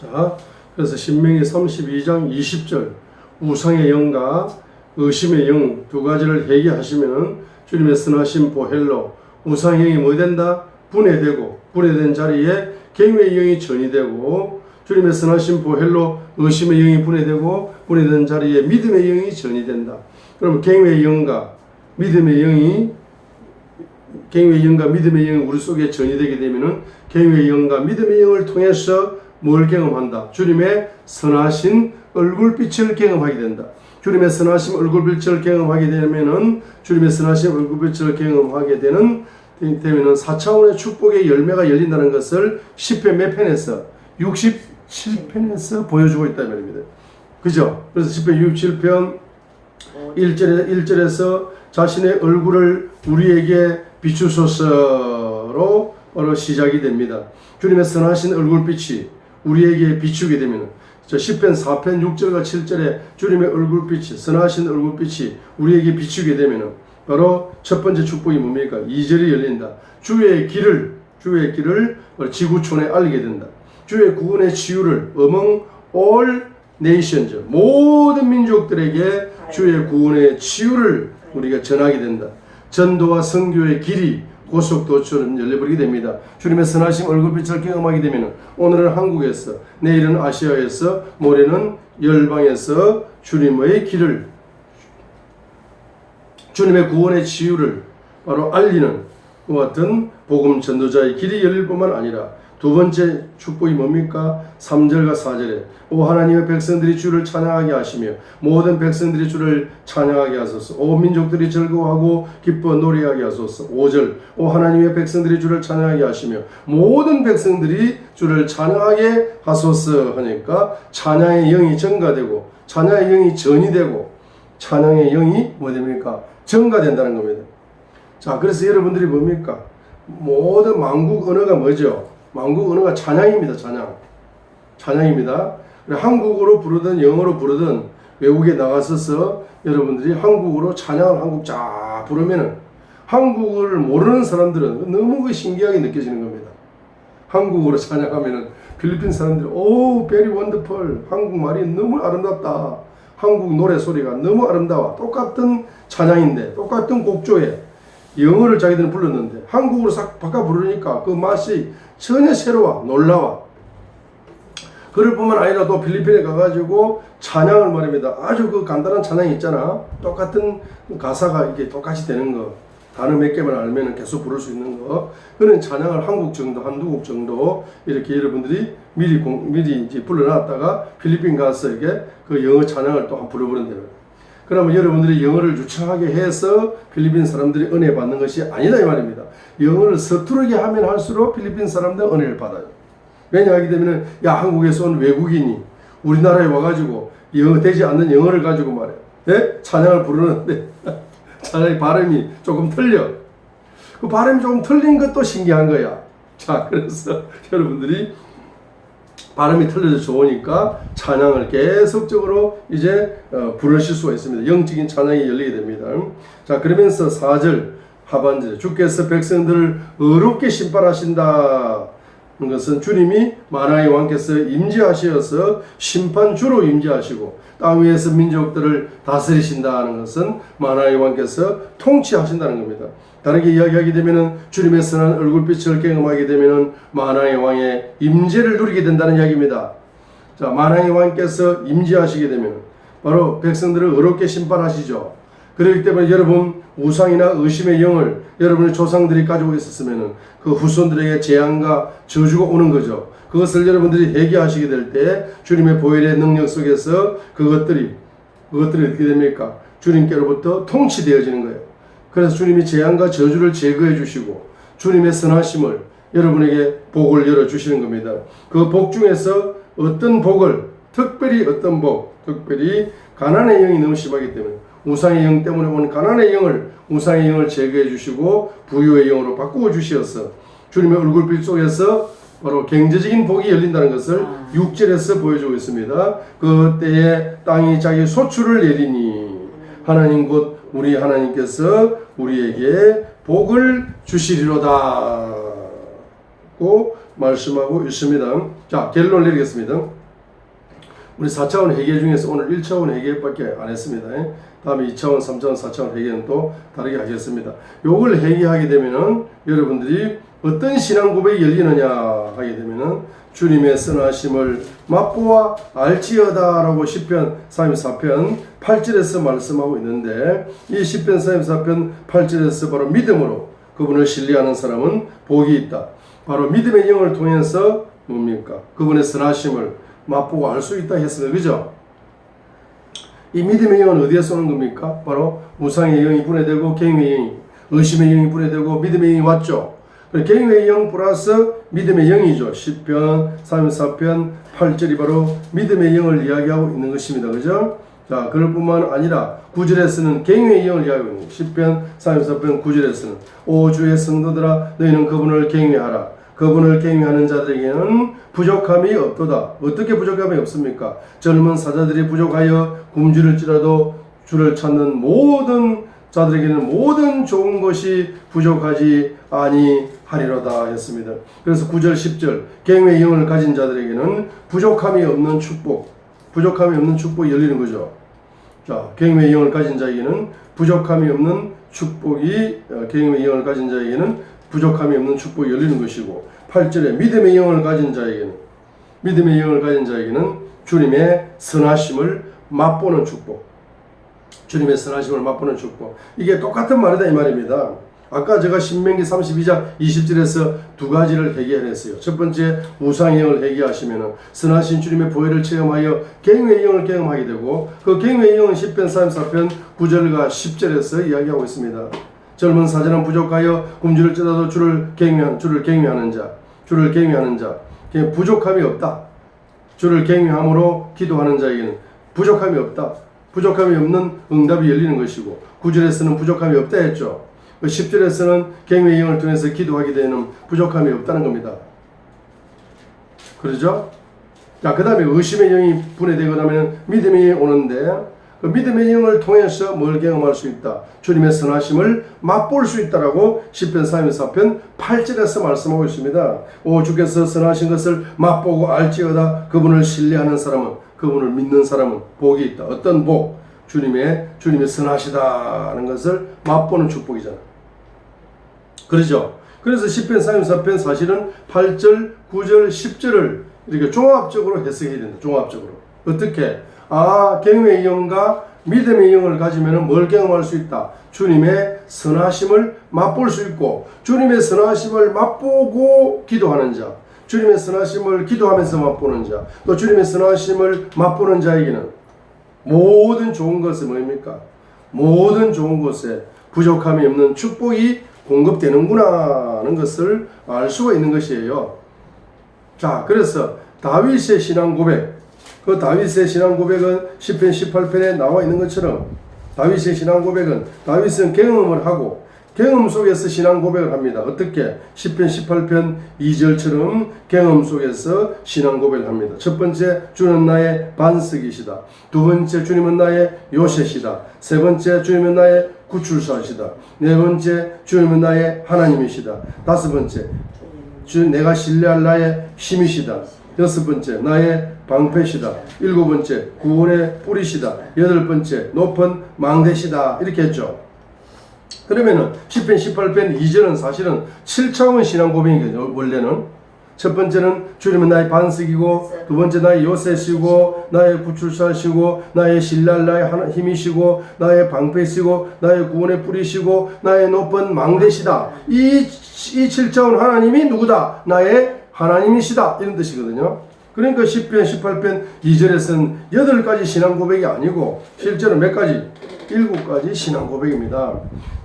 자, 그래서 신명기 32장 20절 우상의 영과 의심의 영 두 가지를 회개하시면 주님의 선하신 보헬로 우상의 영이 뭐 된다? 분해되고 분해된 자리에 갱외의 영이 전이되고 주님의 선하신 보헬로 의심의 영이 분해되고 분해된 자리에 믿음의 영이 전이된다. 그러면 갱외의 영과 믿음의 영이 우리 속에 전이되게 되면은 갱외의 영과 믿음의 영을 통해서 뭘 경험한다? 주님의 선하신 얼굴빛을 경험하게 된다. 주님의 선하신 얼굴빛을 경험하게 되면은 주님의 선하신 얼굴빛을 경험하게 되면은 4차원의 축복의 열매가 열린다는 것을 10편 몇 편에서 67편에서 보여주고 있다는 말입니다. 그죠? 그래서 10편 67편 1절에서 자신의 얼굴을 우리에게 비추소서로 시작이 됩니다. 주님의 선하신 얼굴빛이 우리에게 비추게 되면 10편 4편 6절과 7절에 주님의 얼굴빛이 선하신 얼굴빛이 우리에게 비추게 되면 바로 첫 번째 축복이 뭡니까? 2절이 열린다. 주의 길을 지구촌에 알리게 된다. 주의 구원의 치유를 among all nations 모든 민족들에게 주의 구원의 치유를 우리가 전하게 된다. 전도와 선교의 길이 고속도처럼 열려버리게 됩니다. 주님의 선하신 얼굴빛을 경험하게 되면 오늘은 한국에서, 내일은 아시아에서, 모레는 열방에서 주님의 길을, 주님의 구원의 치유를 바로 알리는 그와 같은 복음 전도자의 길이 열릴 뿐만 아니라 두 번째 축복이 뭡니까? 3절과 4절에 오 하나님의 백성들이 주를 찬양하게 하시며 모든 백성들이 주를 찬양하게 하소서. 오 민족들이 즐거워하고 기뻐 노래하게 하소서. 5절 오 하나님의 백성들이 주를 찬양하게 하시며 모든 백성들이 주를 찬양하게 하소서 하니까 찬양의 영이 전가되고 찬양의 영이 전이 되고 찬양의 영이 뭐 됩니까? 전가된다는 겁니다. 자, 그래서 여러분들이 뭡니까? 모든 만국 언어가 뭐죠? 만국 언어가 찬양입니다. 찬양입니다. 한국어로 부르든 영어로 부르든 외국에 나가서서 여러분들이 한국어로 찬양을 한국 쫙 부르면은 한국어를 모르는 사람들은 너무 신기하게 느껴지는 겁니다. 한국어로 찬양하면은 필리핀 사람들이 오, very wonderful. 한국말이 너무 아름답다. 한국 노래 소리가 너무 아름다워. 똑같은 찬양인데, 똑같은 곡조에 영어를 자기들은 불렀는데 한국어로 싹 바꿔 부르니까 그 맛이 전혀 새로워, 놀라워. 그럴 뿐만 아니라 또 필리핀에 가가지고 찬양을 말입니다. 아주 그 간단한 찬양이 있잖아. 똑같은 가사가 이렇게 똑같이 되는 거. 단어 몇 개만 알면 계속 부를 수 있는 거. 그런 찬양을 한두 곡 정도 이렇게 여러분들이 미리 이제 불러놨다가 필리핀 가서 이게 그 영어 찬양을 또 한 부려보는 대로. 그러면 여러분들이 영어를 유창하게 해서 필리핀 사람들이 은혜 받는 것이 아니다 이 말입니다. 영어를 서투르게 하면 할수록 필리핀 사람들은 은혜를 받아요. 왜냐하게 되면 야 한국에서 온 외국인이 우리나라에 와가지고 영어 되지 않는 영어를 가지고 말이야. 네? 찬양을 부르는데 찬양의 발음이 조금 틀려. 그 발음이 조금 틀린 것도 신기한 거야. 자, 그래서 여러분들이 발음이 틀려서 좋으니까 찬양을 계속적으로 이제 부르실 수가 있습니다. 영적인 찬양이 열리게 됩니다. 자, 그러면서 4절 하반절에 주께서 백성들을 의롭게 심판하신다. 것은 주님이 만왕의 왕께서 임재하셔서 심판주로 임재하시고 땅 위에서 민족들을 다스리신다는 것은 만왕의 왕께서 통치하신다는 겁니다. 다르게 이야기하게 되면은 주님의 선한 얼굴빛을 경험하게 되면은 만왕의 왕의 임재를 누리게 된다는 이야기입니다. 자, 만왕의 왕께서 임재하시게 되면 바로 백성들을 의롭게 심판하시죠. 그렇기 때문에 여러분 우상이나 의심의 영을 여러분의 조상들이 가지고 있었으면 그 후손들에게 재앙과 저주가 오는 거죠. 그것을 여러분들이 회개하시게 될 때 주님의 보혈의 능력 속에서 그것들이 어떻게 됩니까? 주님께로부터 통치되어지는 거예요. 그래서 주님이 재앙과 저주를 제거해 주시고 주님의 선하심을 여러분에게 복을 열어주시는 겁니다. 그 복 중에서 어떤 복을 특별히 가난의 영이 너무 심하기 때문에 우상의 영 때문에 온 가난의 영을 우상의 영을 제거해 주시고 부유의 영으로 바꾸어 주시어서 주님의 얼굴빛 속에서 바로 경제적인 복이 열린다는 것을 6절에서 보여주고 있습니다. 그때에 땅이 자기 소출을 내리니 하나님 곧 우리 하나님께서 우리에게 복을 주시리로다 고 말씀하고 있습니다. 자, 결론을 내리겠습니다. 우리 4차원 회계 중에서 오늘 1차원 회계밖에 안 했습니다. 다음에 2차원, 3차원, 4차원 회계는 또 다르게 하겠습니다. 요걸 회계하게 되면은 여러분들이 어떤 신앙 고백이 열리느냐 하게 되면은 주님의 선하심을 맛보아 알지어다라고 시편 34편 8절에서 말씀하고 있는데, 이 시편 34편 8절에서 바로 믿음으로 그분을 신뢰하는 사람은 복이 있다. 바로 믿음의 영을 통해서 뭡니까? 그분의 선하심을 맛보고 알 수 있다 했어요. 그죠? 이 믿음의 영은 어디에서 오는 겁니까? 바로 우상의 영이 분해되고 경외의 영이, 의심의 영이 분해되고 믿음의 영이 왔죠. 경외의 영 플러스 믿음의 영이죠. 시편 34편 8절이 바로 믿음의 영을 이야기하고 있는 것입니다. 그죠? 자, 그럴 뿐만 아니라 9절에서는 경외의 영을 이야기하고 있는 거예요. 시편 34편 9절에서는 오 주의 성도들아 너희는 그분을 경외하라. 그분을 경외하는 자들에게는 부족함이 없도다. 어떻게 부족함이 없습니까? 젊은 사자들이 부족하여 굶주릴지라도 주를 찾는 모든 자들에게는 모든 좋은 것이 부족하지 아니하리로다 했습니다. 그래서 9절 10절 경외의 영을 가진 자들에게는 부족함이 없는 축복이 열리는 거죠. 자, 경외의 영을 가진 자에게는 부족함이 없는 축복이 경외의 영을 가진 자에게는 부족함이 없는 축복이 열리는 것이고, 8절에 믿음의 영을 가진 자에게는 주님의 선하심을 맛보는 축복. 주님의 선하심을 맛보는 축복. 이게 똑같은 말이다 이 말입니다. 아까 제가 신명기 32장 20절에서 두 가지를 회개했어요. 첫 번째 우상의 영을 회개하시면 선하신 주님의 보혈을 체험하여 경외의 영을 경험하게 되고, 그 경외의 영은 시편 34편 9절과 10절에서 이야기하고 있습니다. 젊은 사자는 부족하여 굶주릴지라도 주를 경외하는 자, 부족함이 없다. 주를 경외함으로 기도하는 자에게는 부족함이 없다. 부족함이 없는 응답이 열리는 것이고, 9절에서는 부족함이 없다 했죠. 10절에서는 경외의 영을 통해서 기도하게 되는 부족함이 없다는 겁니다. 그러죠? 자, 그 다음에 의심의 영이 분해되고 나면 믿음이 오는데, 그 믿음의 영을 통해서 뭘 경험할 수 있다? 주님의 선하심을 맛볼 수 있다라고 시편 34편 8절에서 말씀하고 있습니다. 오 주께서 선하신 것을 맛보고 알지어다. 그분을 신뢰하는 사람은, 그분을 믿는 사람은 복이 있다. 어떤 복? 주님의 선하시다는 것을 맛보는 축복이잖아. 그렇죠? 그래서 시편 34편 사실은 8절, 9절, 10절을 이렇게 종합적으로 해석해야 된다. 종합적으로. 어떻게? 경외의 영과 믿음의 영을 가지면 뭘 경험할 수 있다? 주님의 선하심을 맛볼 수 있고, 주님의 선하심을 맛보고 기도하는 자, 주님의 선하심을 기도하면서 맛보는 자, 또 주님의 선하심을 맛보는 자에게는 모든 좋은 것은 뭐입니까? 모든 좋은 것에 부족함이 없는 축복이 공급되는구나 하는 것을 알 수가 있는 것이에요. 자, 그래서 다윗의 신앙 고백, 그 다윗의 신앙 고백은 시편 18편에 나와 있는 것처럼, 다윗은 경험을 하고 경험 속에서 신앙 고백을 합니다. 어떻게? 시편 18편 2절처럼 경험 속에서 신앙 고백을 합니다. 첫 번째, 주는 나의 반석이시다. 두 번째, 주님은 나의 요새시다. 세 번째, 주님은 나의 구출사시다. 네 번째, 주님은 나의 하나님이시다. 다섯 번째, 내가 신뢰할 나의 힘이시다. 여섯 번째, 나의 방패시다. 일곱 번째, 구원의 뿌리시다. 여덟 번째, 높은 망대시다. 이렇게 했죠. 그러면은 시편 18편 2절은 사실은 7차원 신앙 고백이거든요. 원래는 첫 번째는 주님은 나의 반석이고, 두 번째 나의 요새시고, 나의 구출사시고, 나의 신뢰할 나의 힘이시고, 나의 방패시고, 나의 구원의 뿌리시고, 나의 높은 망대시다. 이 7차원 하나님이 누구다? 나의 하나님이시다. 이런 뜻이거든요. 그러니까 시편 18편 2절에서는 8가지 신앙 고백이 아니고 실제로 몇 가지? 7가지 신앙 고백입니다.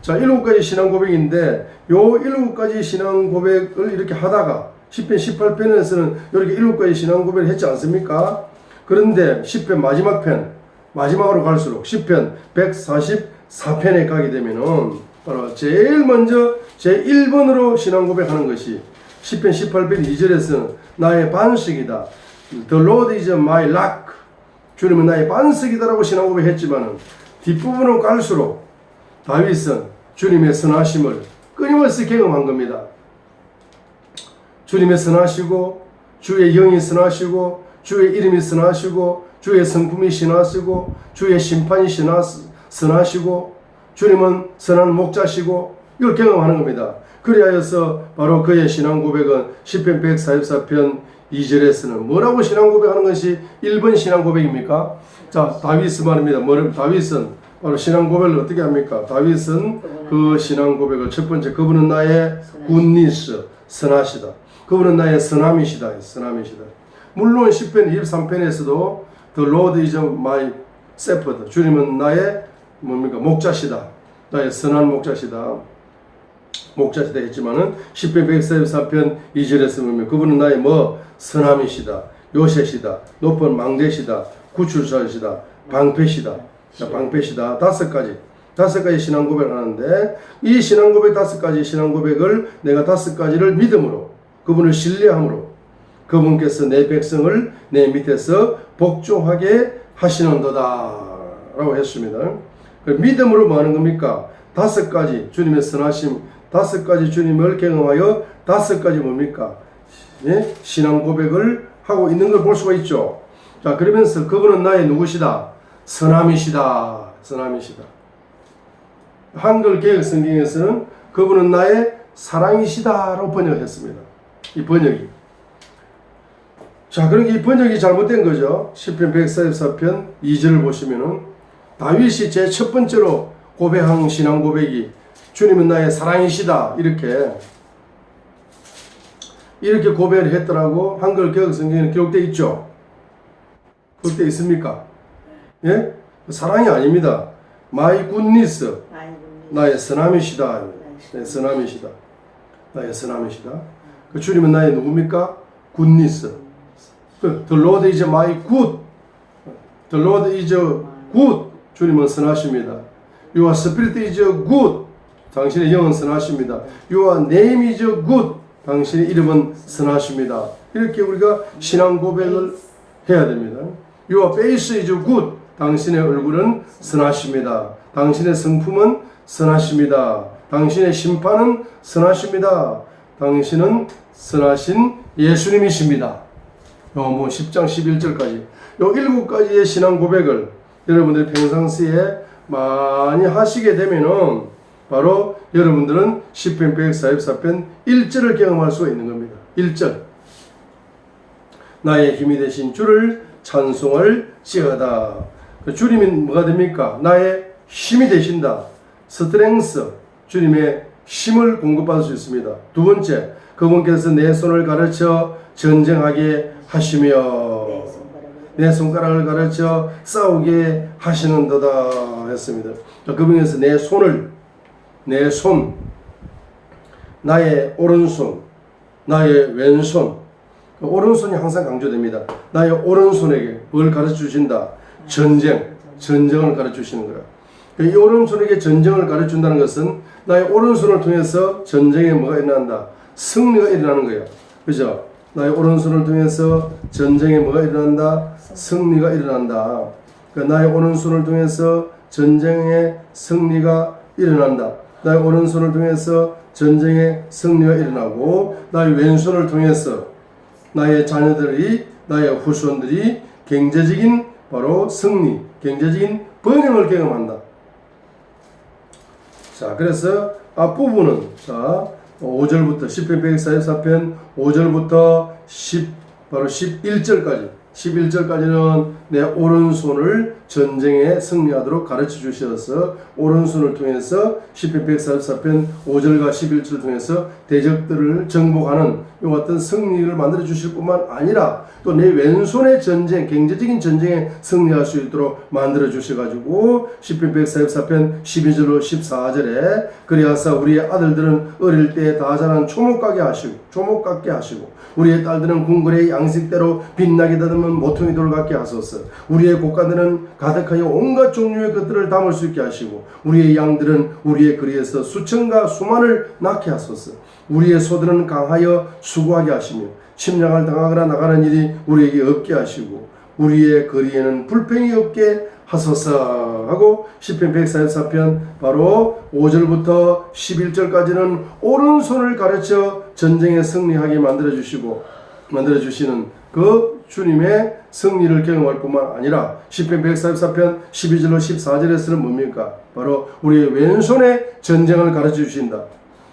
자, 7가지 신앙 고백인데 요 7가지 신앙 고백을 이렇게 하다가 시편 18편에서는 이렇게 7가지 신앙 고백을 했지 않습니까? 그런데 시편 마지막 편, 마지막으로 갈수록 시편 144편에 가게 되면은 바로 제일 먼저 제1번으로 신앙 고백하는 것이 시편 18편 2절에서는 나의 반석이다. The Lord is my rock. 주님은 나의 반석이다라고 신앙 고백했지만은 뒷부분으로 갈수록 다윗은 주님의 선하심을 끊임없이 경험한 겁니다. 주님의 선하시고 주의 영이 선하시고 주의 이름이 선하시고 주의 성품이 선하시고 주의 심판이 선하시고 주님은 선한 목자시고 이걸 경험하는 겁니다. 그리하여서 바로 그의 신앙 고백은 시편 144편 2절에서는 뭐라고 신앙 고백하는 것이 1번 신앙 고백입니까? 자, 다윗은 말입니다. 다윗은 바로 신앙 고백을 어떻게 합니까? 다윗은 그 신앙 고백을 첫 번째, 그분은 나의 굿니스, 선하시다. 그분은 나의 선함이시다. 선함이시다. 물론 시편 23편에서도 The Lord is my shepherd. 주님은 나의 뭡니까? 목자시다. 나의 선한 목자시다. 목자시다 했지만은 시편 144편 2절에서 보면 그분은 나의 선함이시다. 요새시다. 높은 망대시다. 구출자시다. 방패시다. 방패시다. 다섯 가지 신앙 고백을 하는데 이 신앙 고백 다섯 가지 신앙 고백을 내가 다섯 가지를 믿음으로 그분을 신뢰함으로 그분께서 내 백성을 내 밑에서 복종하게 하시는도다 라고 했습니다. 믿음으로 뭐 하는 겁니까? 다섯 가지 주님의 선하심, 다섯 가지 주님을 경험하여 다섯 가지 뭡니까? 예? 신앙 고백을 하고 있는 걸 볼 수가 있죠. 자, 그러면서 그분은 나의 누구시다? 선함이시다. 선함이시다. 한글 개혁 성경에서는 그분은 나의 사랑이시다라고 번역했습니다. 이 번역이. 자, 그러니까 이 번역이 잘못된 거죠. 시편 144편 2절을 보시면은 다윗이 제 첫 번째로 고백한 신앙 고백이 주님은 나의 사랑이시다. 이렇게 고백을 했더라고. 한글 개혁 성경에는 기록되어 있죠. 기록되어 있습니까? 예? 사랑이 아닙니다. My goodness. 나의 선함이시다. 나의 선함이시다. 나의 선함이시다. 그 주님은 나의 누굽니까? goodness. The Lord is my good. The Lord is good. 주님은 선하십니다. Your spirit is good. 당신의 영은 선하십니다. Your name is good. 당신의 이름은 선하십니다. 이렇게 우리가 신앙 고백을 해야 됩니다. Your face is good. 당신의 얼굴은 선하십니다. 당신의 성품은 선하십니다. 당신의 심판은 선하십니다. 당신은 선하신 예수님이십니다. 요한복음 10장 11절까지 요 7가지의 신앙 고백을 여러분들이 평상시에 많이 하시게 되면은 바로 여러분들은 시편 144편 1절을 경험할 수가 있는 겁니다. 1절. 나의 힘이 되신 주를 찬송할 지어다. 주님이 뭐가 됩니까? 나의 힘이 되신다. 스트렝스. 주님의 힘을 공급받을 수 있습니다. 두 번째, 그분께서 내 손을 가르쳐 전쟁하게 하시며 내 손가락을 가르쳐 싸우게 하시는도다 했습니다. 그분께서 내 손, 나의 오른손, 나의 왼손, 오른손이 항상 강조됩니다. 나의 오른손에게 뭘 가르쳐 주신다? 전쟁을 가르쳐 주시는 거야. 이 오른손에게 전쟁을 가르쳐 준다는 것은 나의 오른손을 통해서 전쟁에 뭐가 일어난다? 승리가 일어나는 거예요. 그죠? 나의 오른손을 통해서 전쟁에 뭐가 일어난다? 승리가 일어난다. 나의 오른손을 통해서 전쟁에 승리가 일어난다. 나의 오른손을 통해서 전쟁에 승리가 일어나고 나의 왼손을 통해서 나의 자녀들이 나의 후손들이 경제적인 바로 승리, 경제적인 번영을 경험한다. 자, 그래서 앞부분은 자 5절부터 시편 144편 5절부터 바로 11절까지는 내 오른손을 전쟁에 승리하도록 가르쳐 주셔서 오른손을 통해서 시편 144편 5절과 11절을 통해서 대적들을 정복하는 이와 같은 승리를 만들어 주실 뿐만 아니라 또 내 왼손의 전쟁, 경제적인 전쟁에 승리할 수 있도록 만들어 주셔가지고 시편 144편 12절로 14절에 그리하사 우리의 아들들은 어릴 때 다 자란 초목 같게 하시고 우리의 딸들은 궁궐의 양식대로 빛나게 다듬은 모퉁이 돌 같게 하소서. 우리의 곡간들은 가득하여 온갖 종류의 것들을 담을 수 있게 하시고 우리의 양들은 우리의 거리에서 수천과 수만을 낳게 하소서. 우리의 소들은 강하여 수고하게 하시며 침략을 당하거나 나가는 일이 우리에게 없게 하시고 우리의 거리에는 불평이 없게 하소서 하고 시편 144편 바로 5절부터 11절까지는 오른손을 가르쳐 전쟁에 승리하게 만들어주시는 그 주님의 승리를 경험할 뿐만 아니라 시편 144편 12절로 14절에서는 뭡니까? 바로 우리의 왼손에 전쟁을 가르쳐 주신다.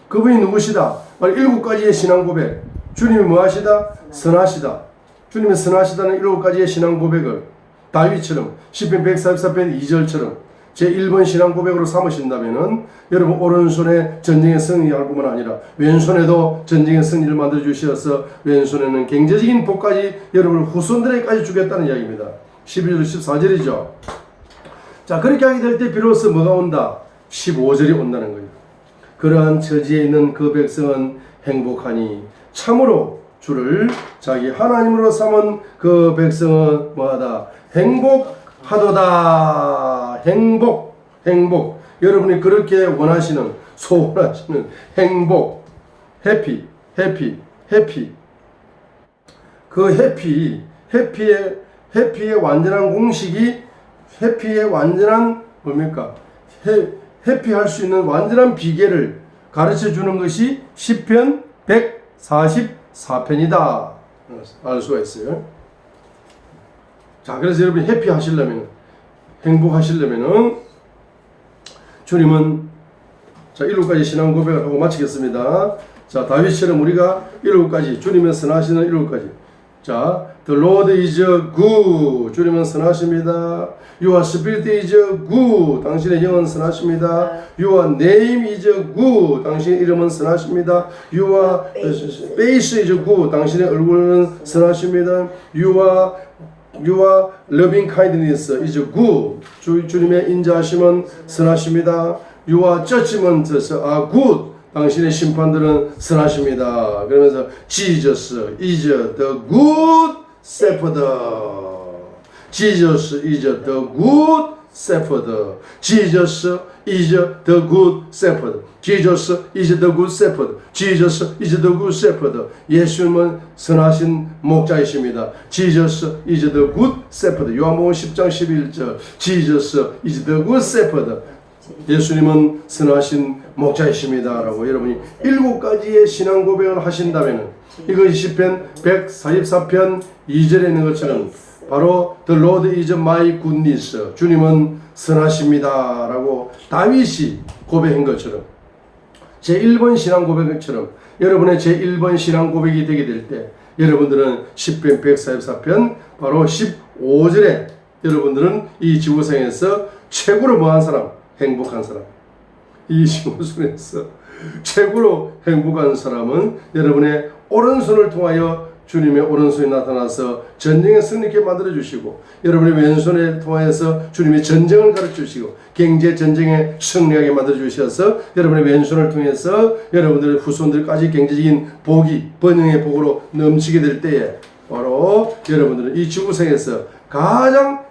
그분이 누구시다? 바로 7가지의 신앙 고백. 주님이 뭐하시다? 선하시다. 주님이 선하시다는 7가지의 신앙 고백을 다윗처럼 시편 144편 2절처럼 제1번 신앙 고백으로 삼으신다면은 여러분 오른손에 전쟁의 승리할 뿐만 아니라 왼손에도 전쟁의 승리를 만들어 주셔서 왼손에는 경제적인 복까지 여러분 후손들에게까지 주겠다는 이야기입니다. 12절 14절이죠. 자, 그렇게 하게 될 때 비로소 뭐가 온다? 15절이 온다는 거예요. 그러한 처지에 있는 그 백성은 행복하니 참으로 주를 자기 하나님으로 삼은 그 백성은 뭐하다? 행복하도다. 행복. 여러분이 그렇게 원하시는, 소원하시는 행복. 해피. 그 해피의 완전한 공식이, 해피의 완전한 뭡니까? 해피할 수 있는 완전한 비결을 가르쳐 주는 것이 시편 144편이다. 알 수가 있어요. 자, 그래서 여러분이 해피하시려면, 행복하시려면은 주님은 자 7가지 신앙 고백을 하고 마치겠습니다. 자, 다윗처럼 우리가 7가지 주님은 선하시는 7가지. 자, The Lord is good. 주님은 선하십니다. Your spirit is good. 당신의 영은 선하십니다. Your name is good. 당신의 이름은 선하십니다. Your face is good. 당신의 얼굴은 선하십니다. Your loving kindness is good. 주님의 인자하심은 선하십니다. Your judgments are good. 당신의 심판들은 선하십니다. 그러면서 Jesus is the good shepherd. Jesus is the good shepherd. Jesus is the good shepherd. Jesus is the good shepherd. Jesus is the good shepherd. 예수님은 선하신 목자이십니다. Jesus is the good shepherd. 요한복음 10장 11절. Jesus is the good shepherd. 예수님은 선하신 목자이십니다. 라고 여러분이 7가지의 신앙 고백을 하신다면 이것이 시편 144편 2절에 있는 것처럼 바로 The Lord is my goodness. 주님은 선하십니다. 라고 다윗이 고백한 것처럼 제1번 신앙 고백처럼 여러분의 제1번 신앙 고백이 되게 될 때 여러분들은 시편 144편 바로 15절에 여러분들은 이 지구상에서 최고로 뭐한 사람? 행복한 사람. 이 지구상에서 최고로 행복한 사람은 여러분의 오른손을 통하여 주님의 오른손이 나타나서 전쟁에 승리케 만들어주시고 여러분의 왼손에 통하여서 주님의 전쟁을 가르쳐주시고 경제 전쟁에 승리하게 만들어주셔서 여러분의 왼손을 통해서 여러분들의 후손들까지 경제적인 복이 번영의 복으로 넘치게 될 때에 바로 여러분들은 이 지구상에서 가장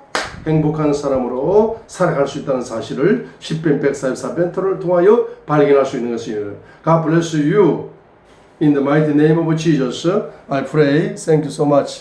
행복한 사람으로 살아갈 수 있다는 사실을 시편 144편을 통하여 발견할 수 있는 것입니다. God bless you. In the mighty name of Jesus, I pray. Thank you so much.